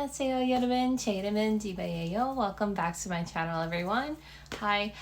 안녕하세요, 여러분. 제 이름은 디바예요. Welcome back to my channel, everyone. Hi.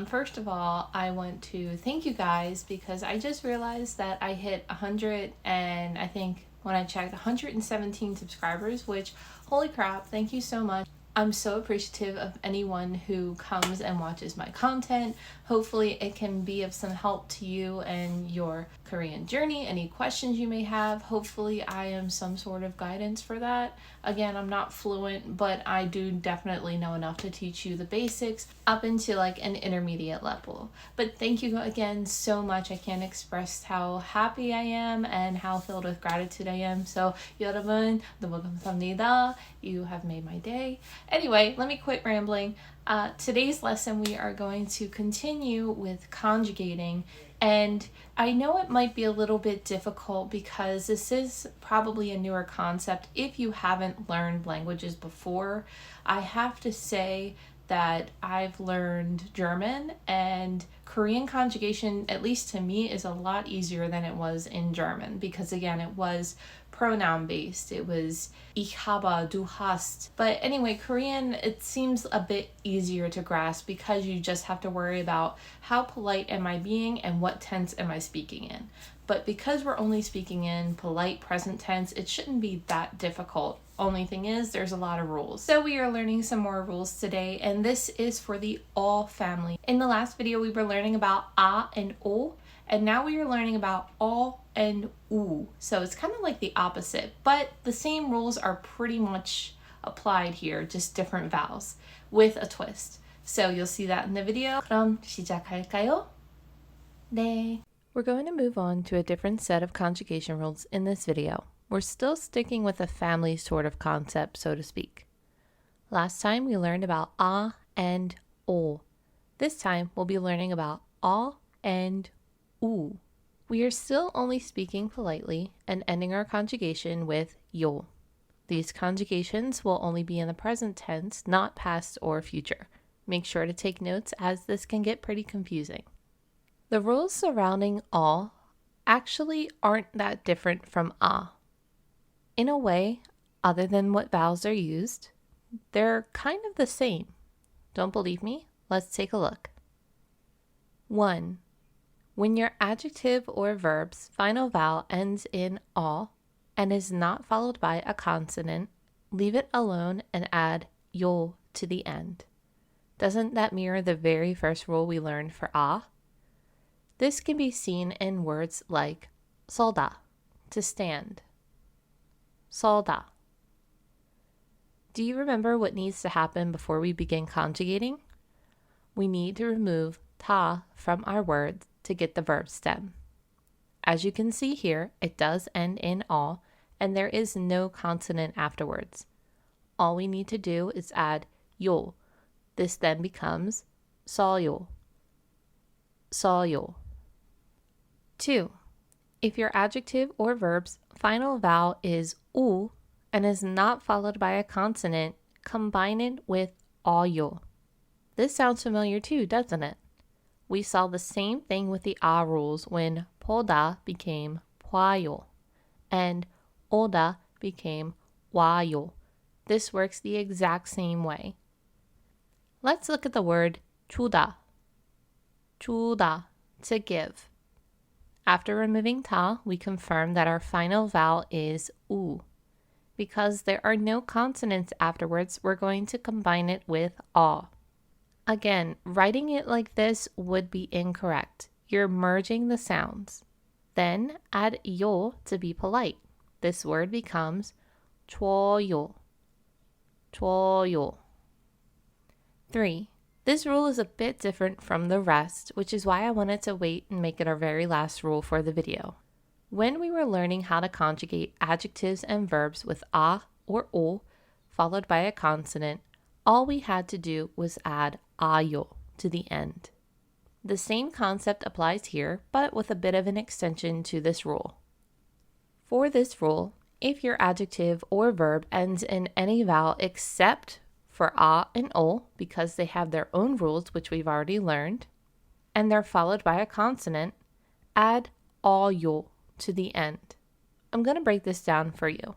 First of all, I want to thank you guys because I just realized that I hit 100 and I think when I checked 117 subscribers, which, holy crap, thank you so much. I'm so appreciative of anyone who comes and watches my content. Hopefully it can be of some help to you and your Korean journey, any questions you may have. Hopefully I am some sort of guidance for that. Again, I'm not fluent, but I do definitely know enough to teach you the basics up into like an intermediate level. But thank you again so much. I can't express how happy I am and how filled with gratitude I am. So 여러분, 너무 감사합니다. You have made my day. Anyway, let me quit rambling. Today's lesson we are going to continue with conjugating, and I know it might be a little bit difficult because this is probably a newer concept if you haven't learned languages before. I have to say that I've learned German, and Korean conjugation, at least to me, is a lot easier than it was in German because again it was pronoun based. It was ich habe, du hast. But anyway, Korean, it seems a bit easier to grasp because you just have to worry about how polite am I being and what tense am I speaking in. But because we're only speaking in polite present tense, it shouldn't be that difficult. Only thing is, there's a lot of rules. So we are learning some more rules today, and this is for the all family. In the last video, we were learning about a and o, and now we are learning about all and u. So it's kind of like the opposite, but the same rules are pretty much applied here, just different vowels with a twist. So you'll see that in the video. 그럼 시작할까요? 네. We're going to move on to a different set of conjugation rules in this video. We're still sticking with a family sort of concept, so to speak. Last time we learned about a and o. This time we'll be learning about a and u. We are still only speaking politely and ending our conjugation with yo. These conjugations will only be in the present tense, not past or future. Make sure to take notes as this can get pretty confusing. The rules surrounding all actually aren't that different from a. In a way, other than what vowels are used, they're kind of the same. Don't believe me? Let's take a look. 1. When your adjective or verb's final vowel ends in a and is not followed by a consonant, leave it alone and add yo to the end. Doesn't that mirror the very first rule we learned for a? This can be seen in words like ㅅ다, to stand. ㅅ다. Do you remember what needs to happen before we begin conjugating? We need to remove ta from our words to get the verb stem. As you can see here, it does end in a, and there is no consonant afterwards. All we need to do is add yo. This then becomes ㅅ요. ㅅ요. 2. If your adjective or verb's final vowel is u and is not followed by a consonant, combine it with 어요. This sounds familiar too, doesn't it? We saw the same thing with the a rules when 보다 became 봐요 and 오다 became 와요. This works the exact same way. Let's look at the word 주다. 주다, to give. After removing ta, we confirm that our final vowel is u. Because there are no consonants afterwards, we're going to combine it with a. Again, writing it like this would be incorrect. You're merging the sounds. Then add yo to be polite. This word becomes 줘요. 줘요. 3. This rule is a bit different from the rest, which is why I wanted to wait and make it our very last rule for the video. When we were learning how to conjugate adjectives and verbs with a or o, followed by a consonant, all we had to do was add ayo to the end. The same concept applies here, but with a bit of an extension to this rule. For this rule, if your adjective or verb ends in any vowel except for a and o, because they have their own rules, which we've already learned, and they're followed by a consonant, add 어요 to the end. I'm going to break this down for you.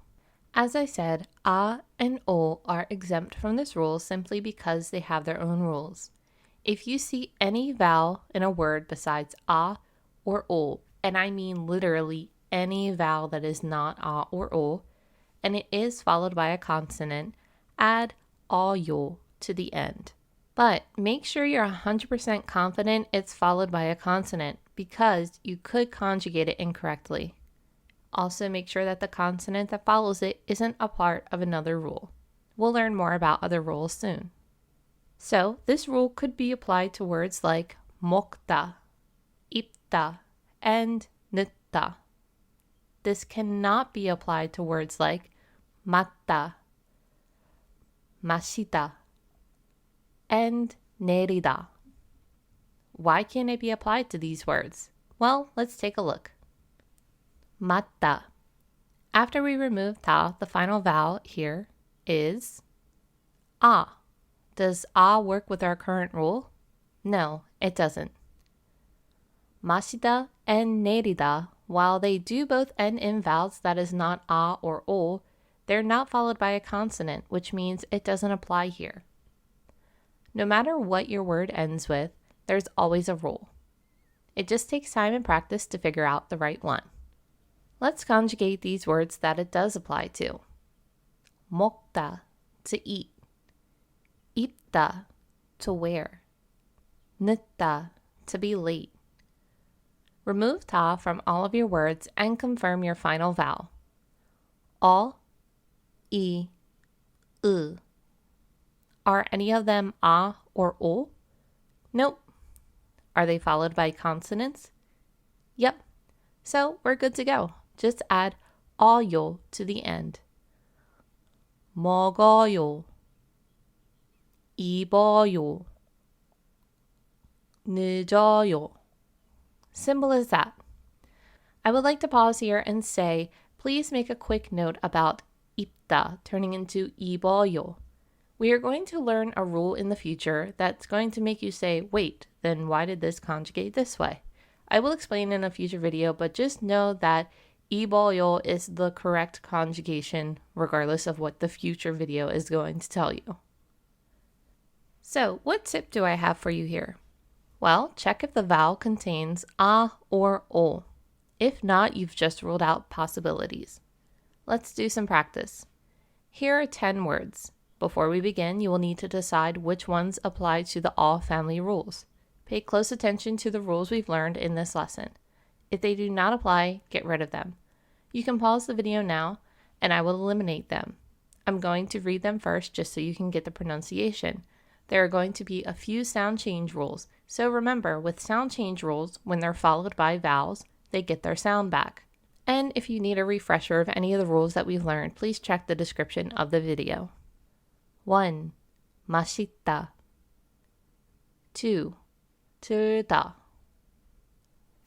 As I said, a and o are exempt from this rule simply because they have their own rules. If you see any vowel in a word besides a or o, and I mean literally any vowel that is not a or o, and it is followed by a consonant, add yo to the end. But make sure you're 100% confident it's followed by a consonant because you could conjugate it incorrectly. Also, make sure that the consonant that follows it isn't a part of another rule. We'll learn more about other rules soon. So, this rule could be applied to words like 먹다, 입다, and 늦다. This cannot be applied to words like 맞다, 마시다, and 내리다. Why can't it be applied to these words? Well, let's take a look. 맞다. After we remove ta, the final vowel here is a. Does a work with our current rule? No, it doesn't. 마시다 and 내리다, while they do both end in vowels that is not a or o, they're not followed by a consonant, which means it doesn't apply here. No matter what your word ends with, there's always a rule. It just takes time and practice to figure out the right one. Let's conjugate these words that it does apply to. 먹다, to eat. 입다, to wear. 늦다, to be late. Remove ta from all of your words and confirm your final vowel. All, I, U. Are any of them a or o? Nope. Are they followed by consonants? Yep. So we're good to go. Just add yo to the end. 먹어요, 입어요, 늦어요. Simple as that. I would like to pause here and say, please make a quick note about 입다 turning into 입어요. We are going to learn a rule in the future that's going to make you say, wait, then why did this conjugate this way? I will explain in a future video, but just know that 입어요 is the correct conjugation regardless of what the future video is going to tell you. So, what tip do I have for you here? Well, check if the vowel contains a or o. If not, you've just ruled out possibilities. Let's do some practice. Here are 10 words. Before we begin, you will need to decide which ones apply to the all family rules. Pay close attention to the rules we've learned in this lesson. If they do not apply, get rid of them. You can pause the video now, and I will eliminate them. I'm going to read them first just so you can get the pronunciation. There are going to be a few sound change rules, so remember, with sound change rules, when they're followed by vowels, they get their sound back. And if you need a refresher of any of the rules that we've learned, please check the description of the video. 1. 맛있다. 2. 들다.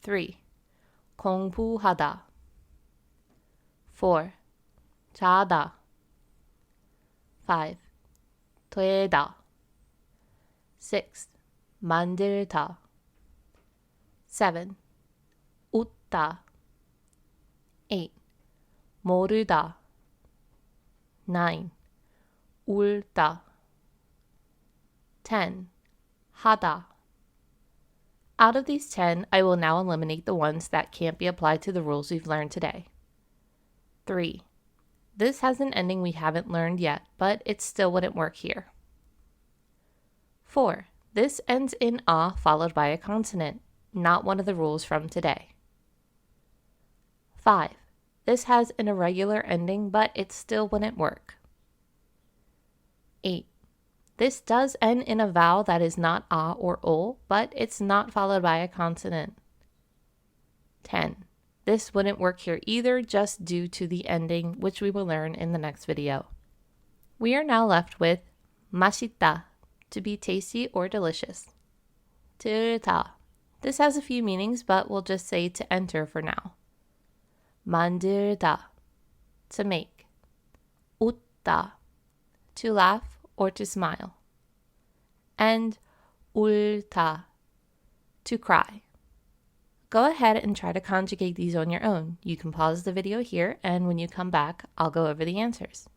3. 공부하다. 4. 자다. 5. 되다. 6. 만들다. 7. 웃다. 8. 모르다. 9. 울다. 10. 하다. Out of these 10, I will now eliminate the ones that can't be applied to the rules we've learned today. 3. This has an ending we haven't learned yet, but it still wouldn't work here. 4. This ends in a followed by a consonant, not one of the rules from today. 5. This has an irregular ending, but it still wouldn't work. 8. This does end in a vowel that is not a or o, but it's not followed by a consonant. 10. This wouldn't work here either, just due to the ending, which we will learn in the next video. We are now left with 맛있다, to be tasty or delicious. 들다. This has a few meanings, but we'll just say to enter for now. 만들다, to make. 웃다, to laugh or to smile. And 울다, to cry. Go ahead and try to conjugate these on your own. You can pause the video here, and when you come back, I'll go over the answers.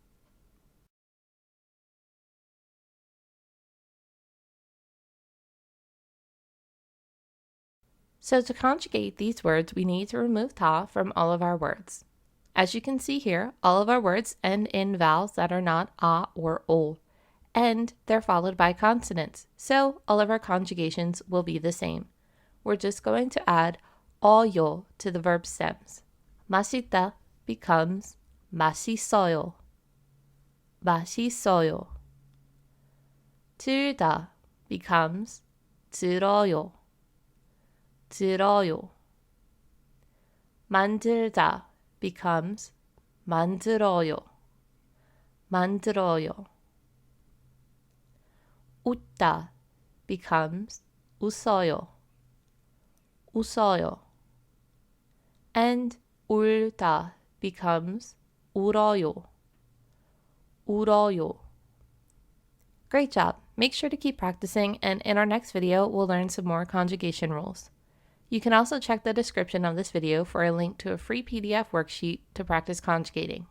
So to conjugate these words, we need to remove ta from all of our words. As you can see here, all of our words end in vowels that are not a or o, and they're followed by consonants, so all of our conjugations will be the same. We're just going to add 어요 to the verb stems. 맛있다 becomes 맛있어요. 맛있어요. 들다 becomes 들어요. 들어요. 만들다 becomes 만들어요. 만들어요. 웃다 becomes 웃어요. 웃어요. And 울다 becomes 울어요. 울어요. Great job. Make sure to keep practicing, and in our next video, we'll learn some more conjugation rules. You can also check the description of this video for a link to a free PDF worksheet to practice conjugating.